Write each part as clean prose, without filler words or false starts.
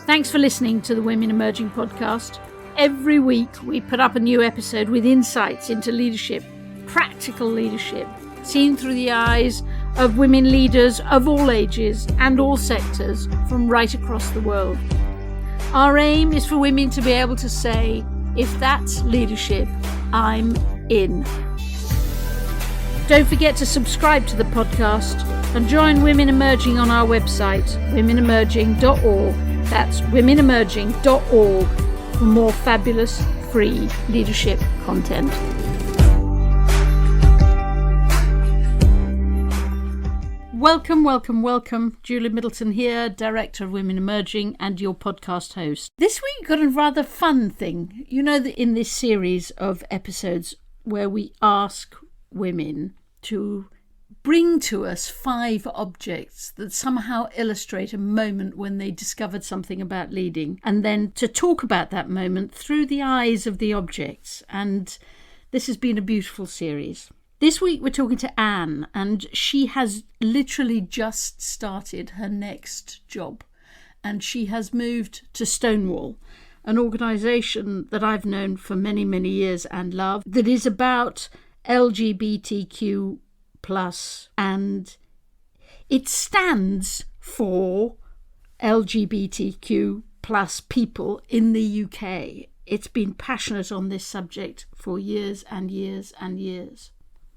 Thanks for listening to the Women Emerging podcast. Every week we put up a new episode with insights into leadership, practical leadership, seen through the eyes of women leaders of all ages and all sectors from right across the world. Our aim is for women to be able to say, if that's leadership, I'm in. Don't forget to subscribe to the podcast and join Women Emerging on our website, womenemerging.org. That's womenemerging.org for more fabulous free leadership content. Welcome. Julie Middleton here, Director of Women Emerging and your podcast host. This week got a rather fun thing. You know that in this series of episodes where we ask women to bring to us 5 objects that somehow illustrate a moment when they discovered something about leading, and then to talk about that moment through the eyes of the objects. And this has been a beautiful series. This week we're talking to Anne, and she has literally just started her next job, and she has moved to Stonewall, an organisation that I've known for many, many years and love, that is about LGBTQ+, and it stands for LGBTQ+ people in the UK. It's been passionate on this subject for years and years and years.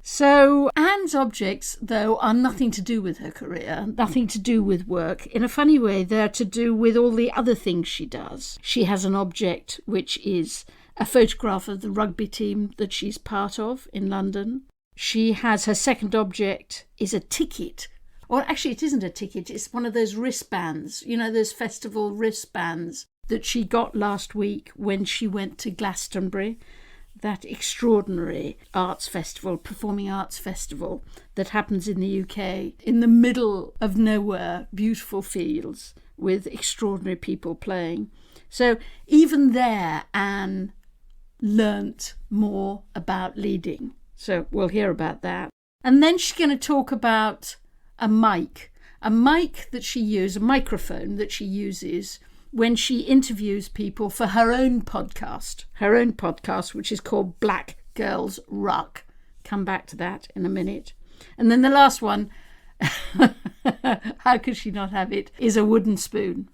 So Anne's objects, though, are nothing to do with her career, nothing to do with work. In a funny way, they're to do with all the other things she does. She has an object which is a photograph of the rugby team that she's part of in London. She has her second object is a ticket. Or actually, it isn't a ticket. It's one of those wristbands, you know, those festival wristbands that she got last week when she went to Glastonbury, that extraordinary arts festival, performing arts festival that happens in the UK, in the middle of nowhere, beautiful fields with extraordinary people playing. So even there, Anne learnt more about leading. So we'll hear about that. And then she's going to talk about a mic that she uses, a microphone that she uses when she interviews people for her own podcast, which is called Black Girls Ruck. Come back to that in a minute. And then the last one, how could she not have it, is a wooden spoon.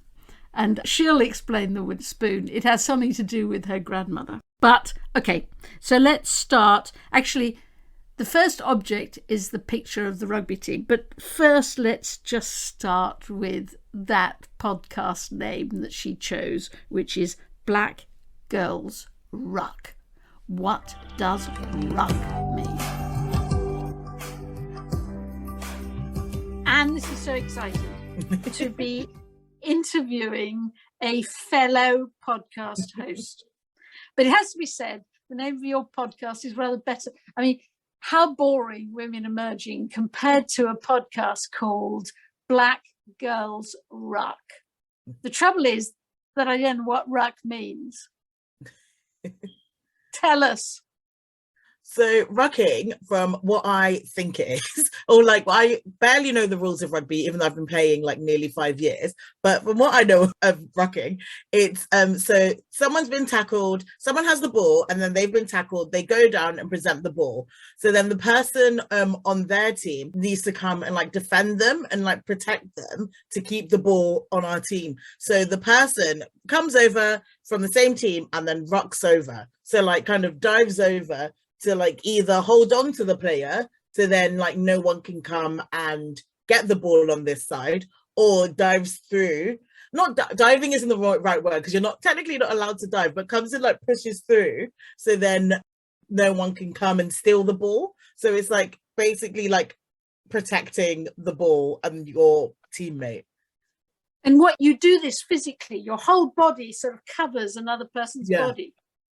And she'll explain the wooden spoon. It has something to do with her grandmother. But, okay, so let's start. Actually, the first object is the picture of the rugby team. But first, let's just start with that podcast name that she chose, which is Black Girls Ruck. What does ruck mean? And this is so exciting to be interviewing a fellow podcast host. But it has to be said, the name of your podcast is rather better. I mean, how boring Women Emerging compared to a podcast called Black Girls Ruck. The trouble is that I don't know what ruck means. Tell us. So rucking, from what I think it is, or like I barely know the rules of rugby, even though I've been playing like nearly 5 years. But from what I know of rucking, it's so someone's been tackled, someone has the ball, and then they've been tackled. They go down and present the ball. So then the person on their team needs to come and like defend them and like protect them to keep the ball on our team. So the person comes over from the same team and then rucks over. So like kind of dives over to like either hold on to the player so then like no one can come and get the ball on this side, or dives through. Not diving isn't the right word, because you're not technically not allowed to dive, but comes and like pushes through so then no one can come and steal the ball. So it's like basically like protecting the ball and your teammate. And what you do this physically, your whole body sort of covers another person's body.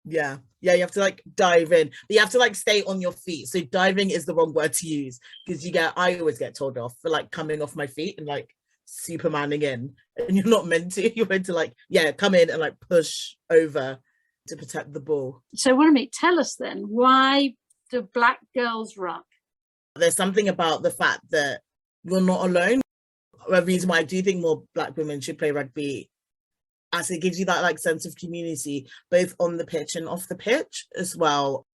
Yeah, you have to like dive in, but you have to like stay on your feet. So diving is the wrong word to use, because I always get told off for like coming off my feet and like Supermaning in, and you're not meant to. You're meant to like come in and like push over to protect the ball. So Winnie, tell us then, why do Black Girls Ruck? There's something about the fact that you're not alone. a reason why I do think more Black women should play rugby, as it gives you that like sense of community, both on the pitch and off the pitch as well.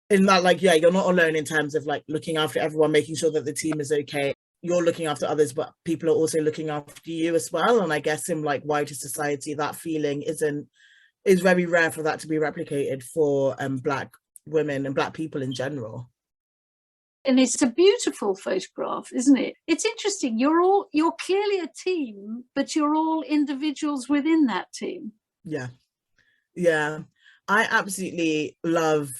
In that, like, yeah, you're not alone in terms of like looking after everyone, making sure that the team is okay. You're looking after others, but people are also looking after you as well. And I guess in like wider society, that feeling is very rare for that to be replicated for Black women and Black people in general. And it's a beautiful photograph, isn't it? It's interesting. You're clearly a team, but you're all individuals within that team. Yeah. I absolutely love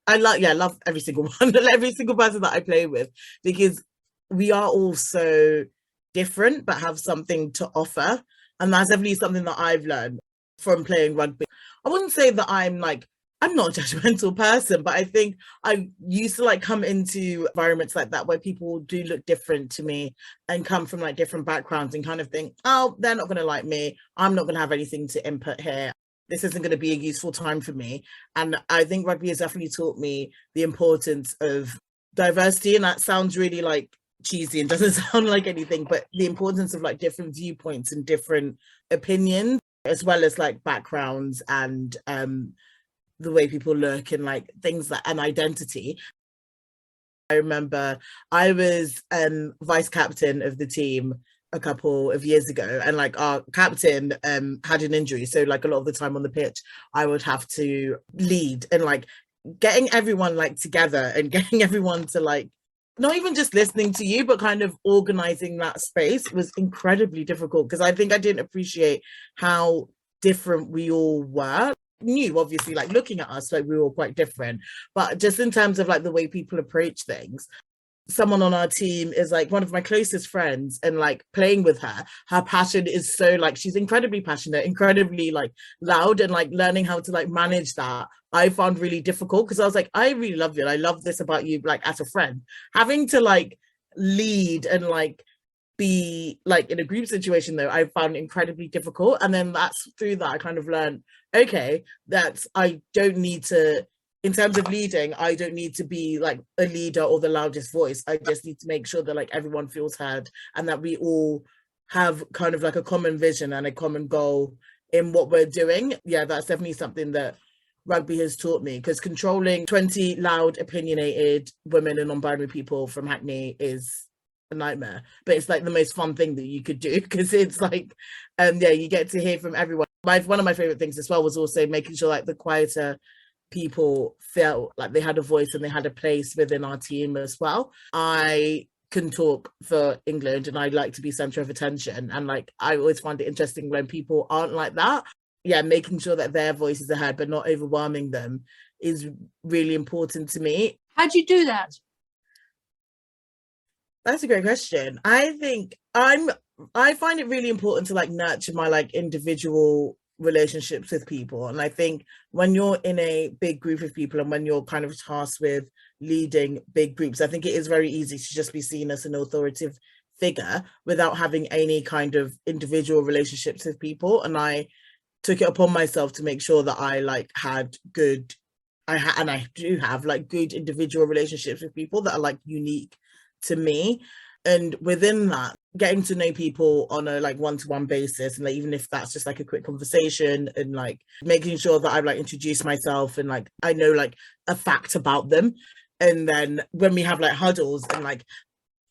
every single one, every single person that I play with, because we are all so different but have something to offer. And that's definitely something that I've learned from playing rugby. I wouldn't say that I'm not a judgmental person, but I think I used to like come into environments like that where people do look different to me and come from like different backgrounds and kind of think, oh, they're not going to like me. I'm not going to have anything to input here. This isn't going to be a useful time for me. And I think rugby has definitely taught me the importance of diversity. And that sounds really like cheesy and doesn't sound like anything, but the importance of like different viewpoints and different opinions, as well as like backgrounds and the way people look and like things like an identity. I remember I was vice captain of the team a couple of years ago, and like our captain had an injury, so like a lot of the time on the pitch I would have to lead, and like getting everyone like together and getting everyone to like not even just listening to you but kind of organizing that space was incredibly difficult, because I think I didn't appreciate how different we all were. Knew obviously like looking at us like we were all quite different, but just in terms of like the way people approach things, someone on our team is like one of my closest friends, and like playing with her passion is so like, she's incredibly passionate, incredibly like loud, and like learning how to like manage that I found really difficult, because I was like, I really love you and I love this about you, like as a friend. Having to like lead and like be like in a group situation though, I found incredibly difficult. And then that's through that I kind of learned, okay, that I don't need to, in terms of leading, I don't need to be like a leader or the loudest voice. I just need to make sure that like everyone feels heard and that we all have kind of like a common vision and a common goal in what we're doing. Yeah, that's definitely something that rugby has taught me, because controlling 20 loud, opinionated women and non-binary people from Hackney is a nightmare, but it's like the most fun thing that you could do, because it's like you get to hear from everyone. One of my favorite things as well was also making sure like the quieter people felt like they had a voice and they had a place within our team as well. I can talk for England and I like to be center of attention, and like I always find it interesting when people aren't like that. Yeah, making sure that their voices are heard but not overwhelming them is really important to me. How do you do that? That's a great question. I think I find it really important to like nurture my like individual relationships with people. And I think when you're in a big group of people and when you're kind of tasked with leading big groups, I think it is very easy to just be seen as an authoritative figure without having any kind of individual relationships with people. And I took it upon myself to make sure that I like had good, and I do have like good individual relationships with people that are like unique to me. And within that, getting to know people on a like one-to-one basis, and like even if that's just like a quick conversation, and like making sure that I've like introduced myself and like I know like a fact about them. And then when we have like huddles, and like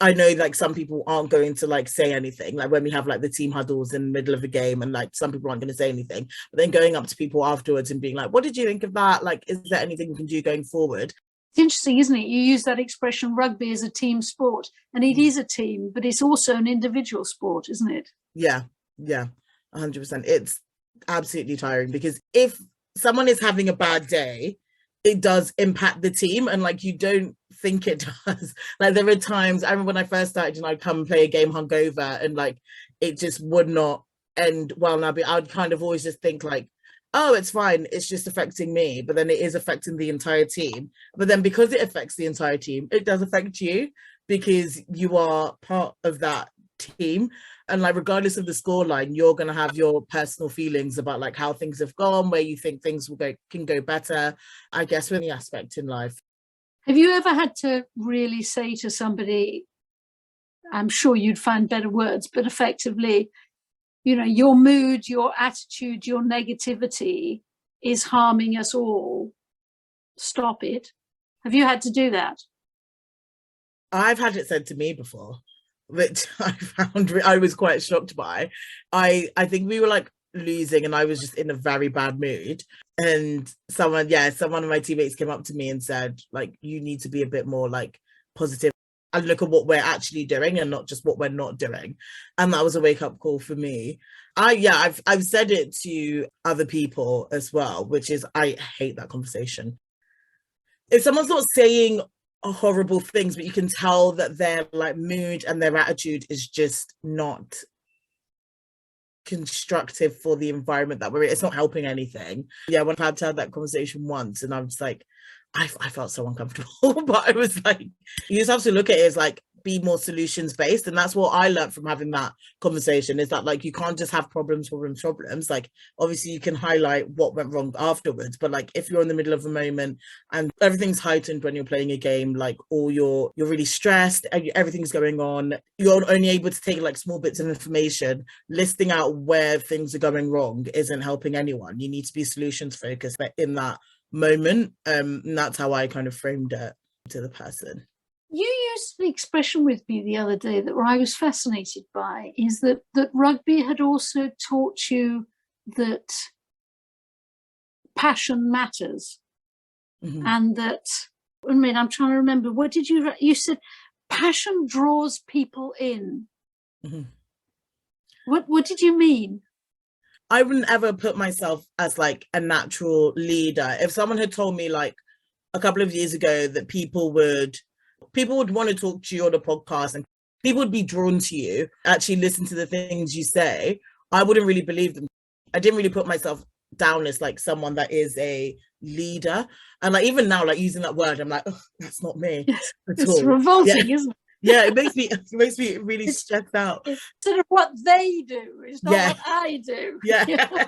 I know like some people aren't going to like say anything, like when we have like the team huddles in the middle of a game, and like some people aren't going to say anything, but then going up to people afterwards and being like, what did you think of that? Like, is there anything we can do going forward? It's interesting, isn't it? You use that expression, rugby is a team sport, and it is a team, but it's also an individual sport, isn't it? Yeah, 100%. It's absolutely tiring, because if someone is having a bad day, it does impact the team, and like you don't think it does. Like there are times, I remember when I first started and I'd come and play a game hungover, and like it just would not end well. Now, I would kind of always just think like, oh, it's fine, it's just affecting me, but then it is affecting the entire team. But then because it affects the entire team, it does affect you, because you are part of that team. And like regardless of the scoreline, you're going to have your personal feelings about like how things have gone, where you think things can go better, I guess, with any aspect in life. Have you ever had to really say to somebody, I'm sure you'd find better words, but effectively, your mood, your attitude, your negativity is harming us all. Stop it. Have you had to do that? I've had it said to me before, which I found I was quite shocked by. I think we were like losing and I was just in a very bad mood. And someone of my teammates came up to me and said, like, you need to be a bit more like positive and look at what we're actually doing and not just what we're not doing. And that was a wake-up call for me. I've said it to other people as well, which is I hate that conversation. If someone's not saying horrible things, but you can tell that their like mood and their attitude is just not constructive for the environment that we're in, it's not helping anything. Yeah, when I had to have that conversation once, and I was like, I felt so uncomfortable. But I was like, you just have to look at it as like, be more solutions based. And that's what I learned from having that conversation, is that like, you can't just have problems. Like, obviously you can highlight what went wrong afterwards, but like, if you're in the middle of a moment and everything's heightened when you're playing a game, like, or you're really stressed and everything's going on, you're only able to take like small bits of information. Listing out where things are going wrong isn't helping anyone. You need to be solutions focused in that moment. And that's how I kind of framed it to the person. You used the expression with me the other day that I was fascinated by, is that rugby had also taught you that passion matters. Mm-hmm. And that, I'm trying to remember, what did you said passion draws people in. Mm-hmm. What did you mean? I wouldn't ever put myself as like a natural leader. If someone had told me like a couple of years ago that people would want to talk to you on a podcast and people would be drawn to you, actually listen to the things you say, I wouldn't really believe them. I didn't really put myself down as like someone that is a leader. And like, even now, like using that word, I'm like, oh, that's not me. It's revolting, isn't it? Yeah, it makes me really stressed out. It's sort of what they do. It's not what I do. Yeah.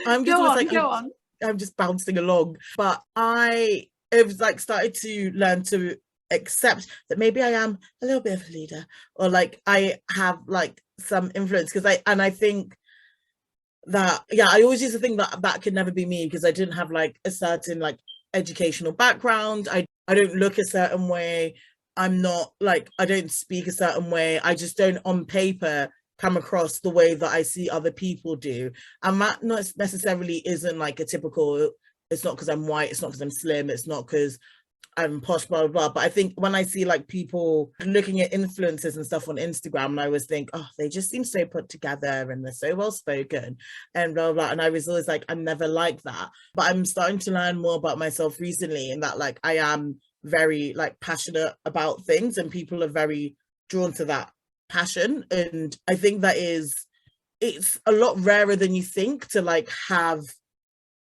I'm just go on. I'm just bouncing along. But I have like started to learn to accept that maybe I am a little bit of a leader, or like I have like some influence, because I think that I always used to think that could never be me, because I didn't have like a certain like educational background. I don't look a certain way. I'm not like, I don't speak a certain way. I just don't on paper come across the way that I see other people do. And that not necessarily isn't like a typical, it's not because I'm white, it's not because I'm slim, it's not because I'm posh, blah, blah, blah. But I think when I see like people looking at influencers and stuff on Instagram, and I always think, oh, they just seem so put together and they're so well spoken and blah, blah, blah. And I was always like, I'm never like that. But I'm starting to learn more about myself recently, and that like I am very like passionate about things, and people are very drawn to that passion. And I think that it's a lot rarer than you think to like have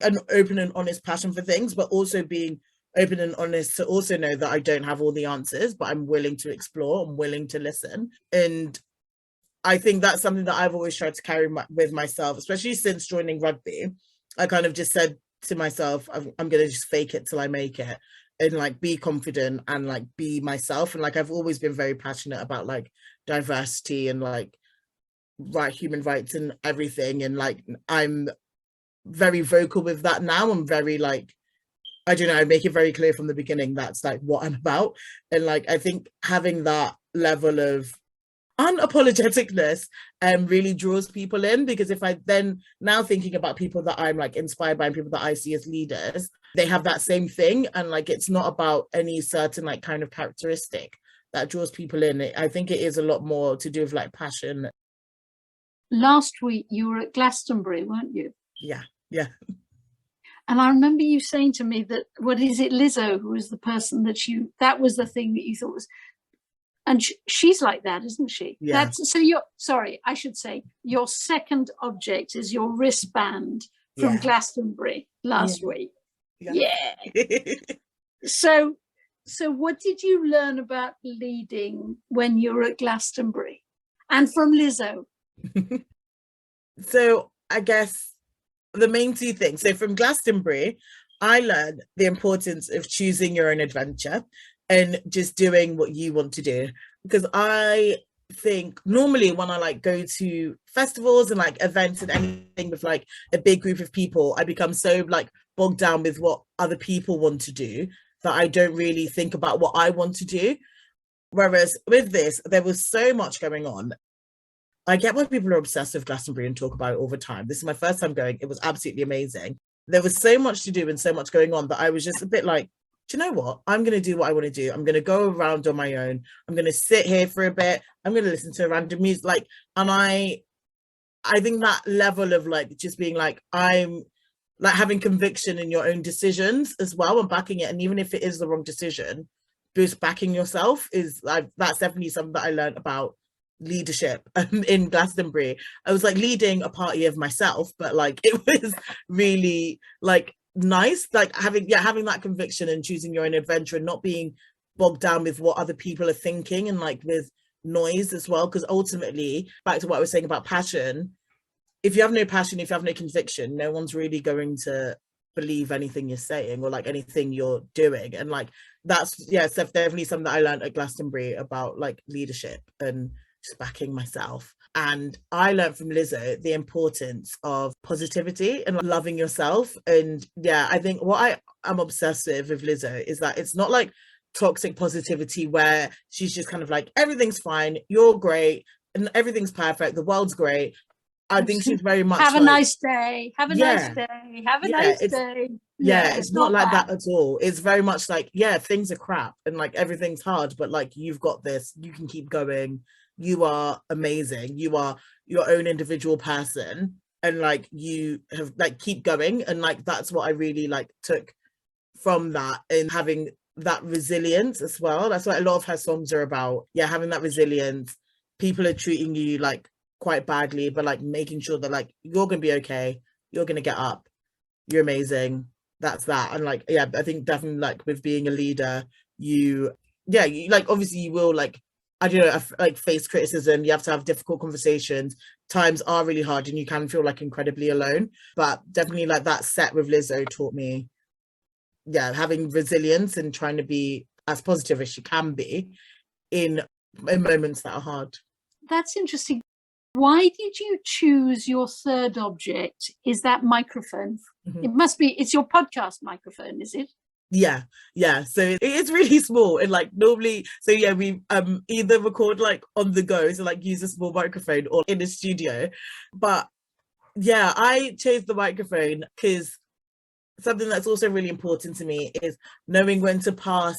an open and honest passion for things, but also being open and honest to also know that I don't have all the answers, but I'm willing to explore, I'm willing to listen. And I think that's something that I've always tried to carry with myself, especially since joining rugby. I kind of just said to myself, I'm going to just fake it till I make it, and like be confident and like be myself. And like I've always been very passionate about like diversity and like human rights and everything, and like I'm very vocal with that now. I'm very like, I don't know, I make it very clear from the beginning that's like what I'm about. And like I think having that level of unapologeticness really draws people in, because if I then now thinking about people that I'm like inspired by and people that I see as leaders, they have that same thing. And like it's not about any certain like kind of characteristic that draws people in. I think it is a lot more to do with like passion. Last week you were at Glastonbury, weren't you? Yeah. And I remember you saying to me that, what is it, Lizzo, who was the person that was the thing that you thought was, and she's like that, isn't she? Yeah. I should say, your second object is your wristband from Glastonbury last week. Yeah. So what did you learn about leading when you were at Glastonbury and from Lizzo? So I guess the main two things. So from Glastonbury, I learned the importance of choosing your own adventure and just doing what you want to do. because I think normally when I like go to festivals and like events and anything with like a big group of people, I become so like bogged down with what other people want to do that I don't really think about what I want to do. Whereas with this, there was so much going on. I get why people are obsessed with Glastonbury and talk about it all the time. This is my first time going. It was absolutely amazing. There was so much to do and so much going on that I was just a bit like, do you know what? I'm going to do what I want to do. I'm going to go around on my own. I'm going to sit here for a bit. I'm going to listen to random music. Like, and I think that level of like just being like, I'm like having conviction in your own decisions as well and backing it. And even if it is the wrong decision, just backing yourself is like, that's definitely something that I learned about leadership in Glastonbury. I was like leading a party of myself, but like it was really like nice, like having that conviction and choosing your own adventure and not being bogged down with what other people are thinking and like with noise as well. Because ultimately, back to what I was saying about passion, if you have no passion, if you have no conviction, no one's really going to believe anything you're saying or like anything you're doing. And like that's definitely something that I learned at Glastonbury about like leadership and just backing myself. And I learned from Lizzo the importance of positivity and like, loving yourself. And yeah, I think what I am obsessed with Lizzo is that it's not like toxic positivity where she's just kind of like everything's fine, you're great, and everything's perfect, the world's great. I think she's very much have a like, nice day. Have a nice yeah, day. Have a yeah, nice day. yeah, Yeah, it's it's not not like that. that at all. It's very much like, yeah, things are crap and like everything's hard, but like you've got this, you can keep going. You are amazing. You are your own individual person. And like you have like keep going. And like that's what I really like took from that and having that resilience as well. That's what a lot of her songs are about. Yeah, having that resilience. People are treating you like quite badly, but like making sure that like you're gonna be okay, you're gonna get up, you're amazing. That's that. And like, yeah, I think definitely like with being a leader, you like obviously you will like, I don't know, like face criticism. You have to have difficult conversations. Times are really hard, and you can feel like incredibly alone. But definitely, like that set with Lizzo taught me, yeah, having resilience and trying to be as positive as she can be in moments that are hard. That's interesting. Why did you choose your third object? Is that microphone? Mhm. It must be, it's your podcast microphone, is it? Yeah, so it is really small and like normally, so yeah, we either record like on the go, so like use a small microphone, or in a studio. But yeah, I chose the microphone because something that's also really important to me is knowing when to pass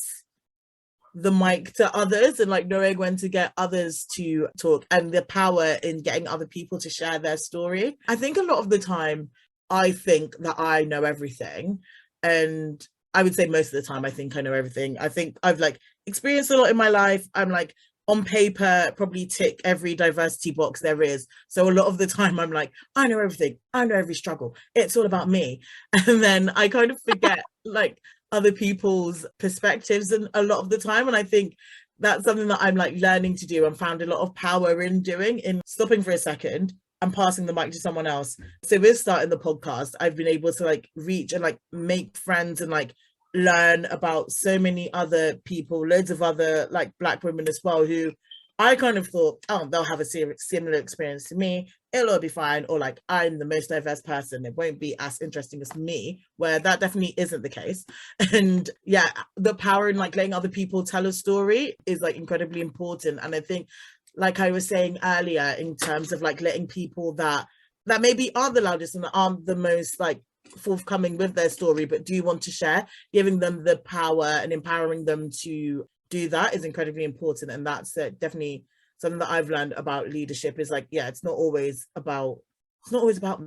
the mic to others and like knowing when to get others to talk and the power in getting other people to share their story. I think a lot of the time I think that I know everything, and I would say most of the time I think I know everything. I think I've like experienced a lot in my life. I'm like on paper probably tick every diversity box there is. So a lot of the time I'm like, I know everything. I know every struggle. It's all about me. And then I kind of forget like other people's perspectives and a lot of the time. And I think that's something that I'm like learning to do and found a lot of power in doing, in stopping for a second and passing the mic to someone else. So with starting the podcast, I've been able to like reach and like make friends and like learn about so many other people, loads of other like Black women as well, who I kind of thought, oh, they'll have a similar experience to me. It'll all be fine. Or like, I'm the most diverse person. It won't be as interesting as me, where that definitely isn't the case. And yeah, the power in like letting other people tell a story is like incredibly important. And I think, like I was saying earlier, in terms of like letting people that maybe aren't the loudest and aren't the most like forthcoming with their story, but do want to share, giving them the power and empowering them to do that is incredibly important. And that's definitely something that I've learned about leadership is like, yeah, it's not always about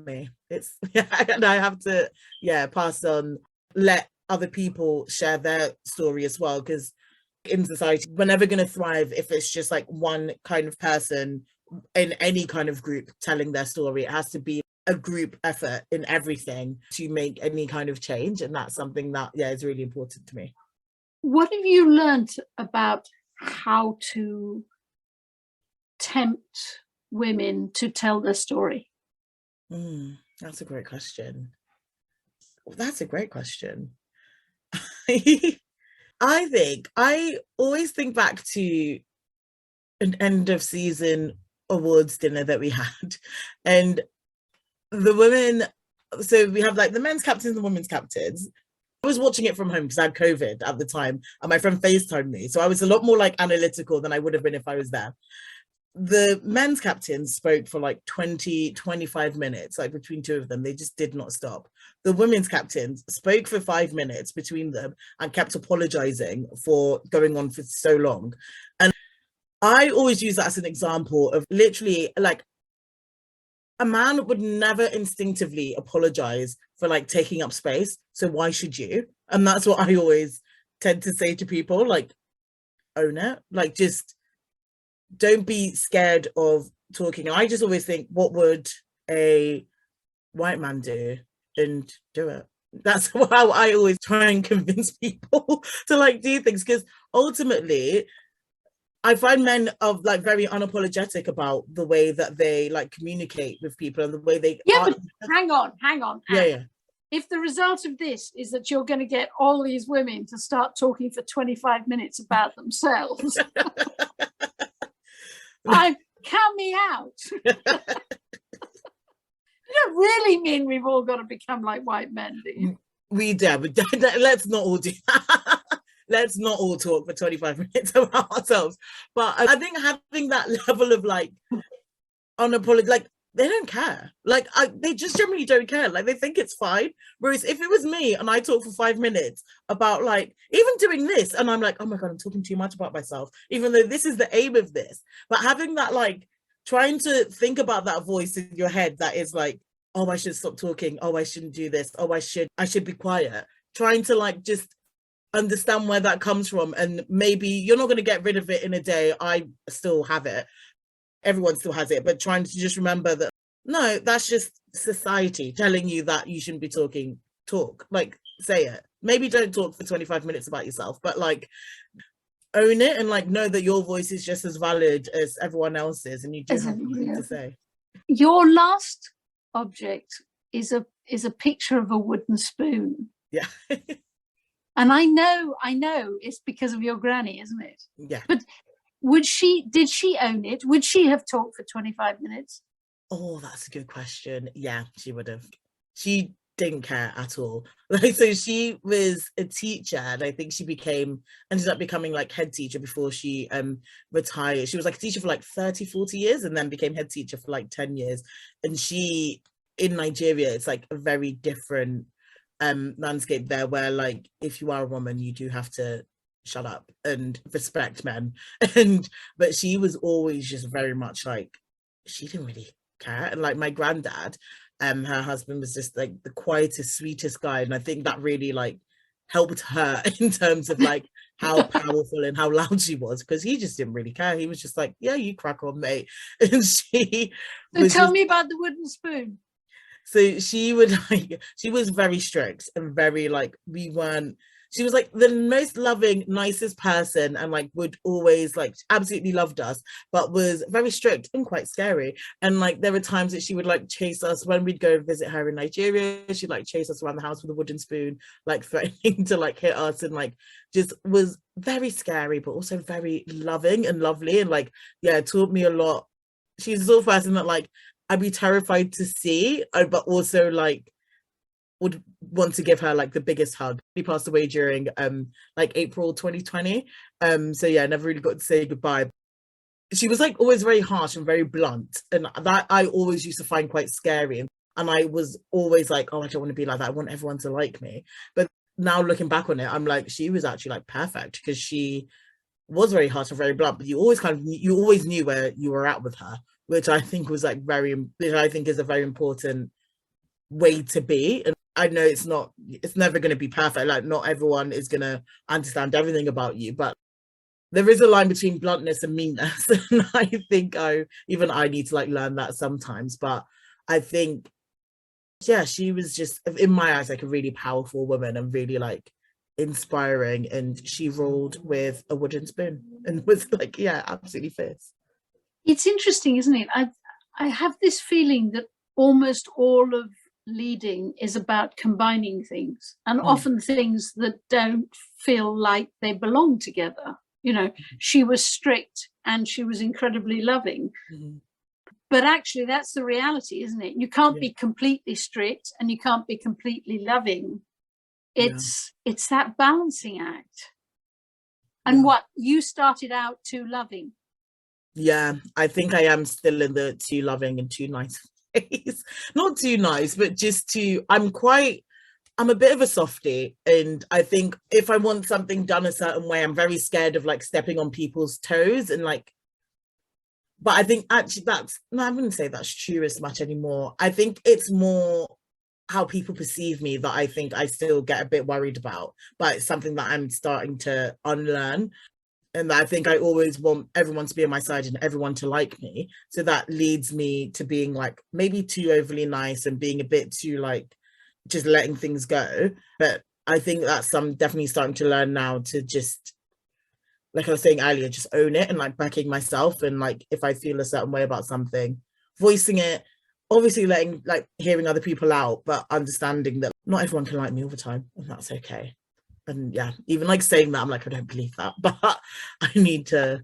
me. It's yeah, and I have to pass on, let other people share their story as well, because in society we're never going to thrive if it's just like one kind of person in any kind of group telling their story. It has to be a group effort in everything to make any kind of change, and that's something that is really important to me. What have you learned about how to tempt women to tell their story? That's a great question. I think I always think back to an end of season awards dinner that we had, and the women. So we have like the men's captains and the women's captains. I was watching it from home because I had COVID at the time, and my friend FaceTimed me, so I was a lot more like analytical than I would have been if I was there. The men's captains spoke for like 20-25 minutes, like between two of them. They just did not stop. The women's captains spoke for 5 minutes between them and kept apologizing for going on for so long. And I always use that as an example of literally like a man would never instinctively apologize for like taking up space. So why should you? And that's what I always tend to say to people, like, own it. Like, just don't be scared of talking. I just always think, what would a white man do? And do it. That's how I always try and convince people to like do things, because ultimately I find men are like very unapologetic about the way that they like communicate with people and the way they but hang on yeah. If the result of this is that you're going to get all these women to start talking for 25 minutes about themselves, count me out. You don't really mean we've all got to become like white men, do you? We do, but let's not all do that. Let's not all talk for 25 minutes about ourselves. But I think having that level of like unapologetic, like they don't care. Like they just generally don't care. Like they think it's fine. Whereas if it was me and I talk for 5 minutes about like even doing this, and I'm like, oh my God, I'm talking too much about myself, even though this is the aim of this. But having that like trying to think about that voice in your head that is like, oh, I should stop talking. Oh, I shouldn't do this. Oh, I should be quiet. Trying to like just understand where that comes from. And maybe you're not going to get rid of it in a day. I still have it. Everyone still has it. But trying to just remember that, no, that's just society telling you that you shouldn't be talking. Talk. Like, say it. Maybe don't talk for 25 minutes about yourself, but like own it and like know that your voice is just as valid as everyone else's, and you do have something to say. Your last object is a picture of a wooden spoon. Yeah. And I know it's because of your granny, isn't it? Yeah. But did she own it? Would she have talked for 25 minutes? Oh, that's a good question. Yeah, she would have. She didn't care at all. Like, so she was a teacher, and I think she ended up becoming like head teacher before she retired. She was like a teacher for like 30-40 years and then became head teacher for like 10 years. And in Nigeria, it's like a very different landscape there, where like if you are a woman, you do have to shut up and respect men. But she was always just very much like, she didn't really care. And like my granddad, her husband, was just like the quietest, sweetest guy, and I think that really like helped her in terms of like how powerful and how loud she was, because he just didn't really care. He was just like, yeah, you crack on, mate. And tell me about the wooden spoon. So she was very strict and very like, she was like the most loving, nicest person, and like would always like absolutely loved us, but was very strict and quite scary. And like there were times that she would like chase us when we'd go visit her in Nigeria. She'd like chase us around the house with a wooden spoon, like threatening to like hit us, and like just was very scary, but also very loving and lovely, and like, yeah, taught me a lot. She's the sort of person that like I'd be terrified to see, but also like would want to give her like the biggest hug. He passed away during like April 2020. So yeah, I never really got to say goodbye. She was like always very harsh and very blunt, and that I always used to find quite scary. And I was always like, oh, I don't want to be like that. I want everyone to like me. But now looking back on it, I'm like, she was actually like perfect, because she was very harsh and very blunt, but you always knew where you were at with her, which I think was like which I think is a very important way to be. And I know it's never going to be perfect. Like not everyone is going to understand everything about you, but there is a line between bluntness and meanness. And I think I need to like learn that sometimes. But I think, yeah, she was just, in my eyes, like a really powerful woman and really like inspiring. And she ruled with a wooden spoon and was like, yeah, absolutely fierce. It's interesting, isn't it? I have this feeling that almost all of leading is about combining things, and often things that don't feel like they belong together. You know, she was strict and she was incredibly loving. Mhm. But actually, that's the reality, isn't it? You can't be completely strict and you can't be completely loving. It's that balancing act. And what, you started out too loving? Yeah, I think I am still in the too loving and too nice phase. Not too nice, but just too, I'm a bit of a softie, and I think if I want something done a certain way, I'm very scared of like stepping on people's toes and like, but I think actually I wouldn't say that's true as much anymore. I think it's more how people perceive me that I think I still get a bit worried about, but it's something that I'm starting to unlearn. And I think I always want everyone to be on my side and everyone to like me. So that leads me to being like maybe too overly nice and being a bit too like just letting things go. But I think that's I'm definitely starting to learn now to just, like I was saying earlier, just own it and like backing myself. And like if I feel a certain way about something, voicing it, obviously letting like hearing other people out, but understanding that not everyone can like me all the time, and that's okay. And yeah, even like saying that, I'm like, I don't believe that, but I need to,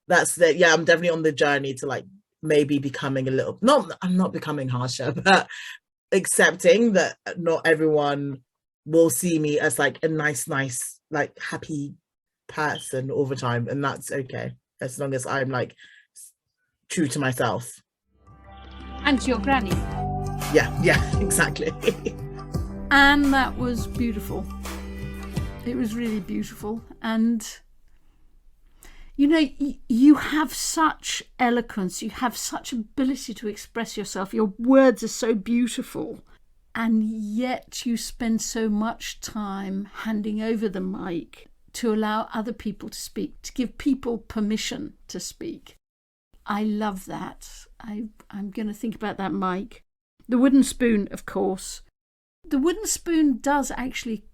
that's the, yeah, I'm definitely on the journey to like maybe becoming a little, I'm not becoming harsher, but accepting that not everyone will see me as like a nice, like happy person all the time. And that's okay, as long as I'm like true to myself. And to your granny. Yeah, exactly. And that was beautiful. It was really beautiful. And, you know, you have such eloquence. You have such ability to express yourself. Your words are so beautiful. And yet you spend so much time handing over the mic to allow other people to speak, to give people permission to speak. I love that. I'm going to think about that mic. The wooden spoon, of course. The wooden spoon does actually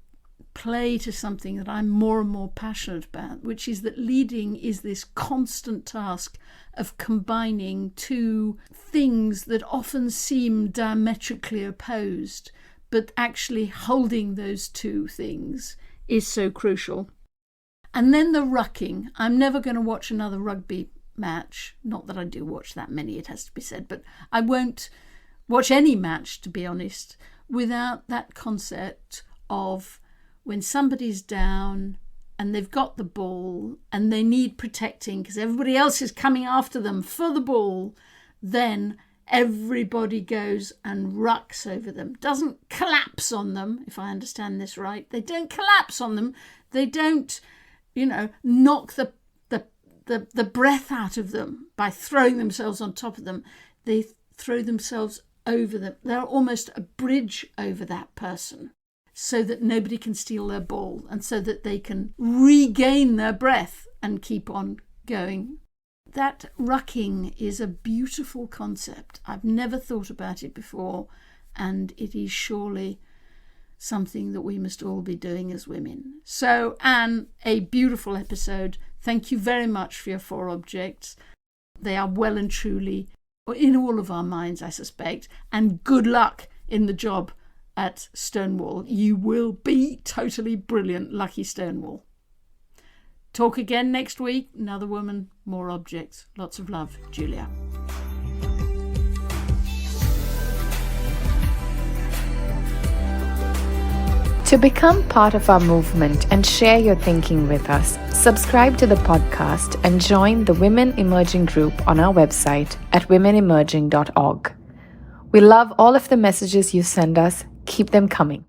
play to something that I'm more and more passionate about, which is that leading is this constant task of combining two things that often seem diametrically opposed, but actually holding those two things is so crucial. And then the rucking. I'm never going to watch another rugby match. Not that I do watch that many, it has to be said, but I won't watch any match, to be honest, without that concept of when somebody's down and they've got the ball and they need protecting because everybody else is coming after them for the ball, then everybody goes and rucks over them. Doesn't collapse on them, if I understand this right. They don't collapse on them. They don't, knock the breath out of them by throwing themselves on top of them. They throw themselves over them. They're almost a bridge over that person, so that nobody can steal their ball and so that they can regain their breath and keep on going. That rucking is a beautiful concept. I've never thought about it before, and it is surely something that we must all be doing as women. So, Anne, a beautiful episode. Thank you very much for your 4 objects. They are well and truly in all of our minds, I suspect, and good luck in the job at Stonewall. You will be totally brilliant, lucky Stonewall. Talk again next week. Another woman, more objects. Lots of love, Julia. To become part of our movement and share your thinking with us, subscribe to the podcast and join the Women Emerging group on our website at womenemerging.org. We love all of the messages you send us. Keep them coming.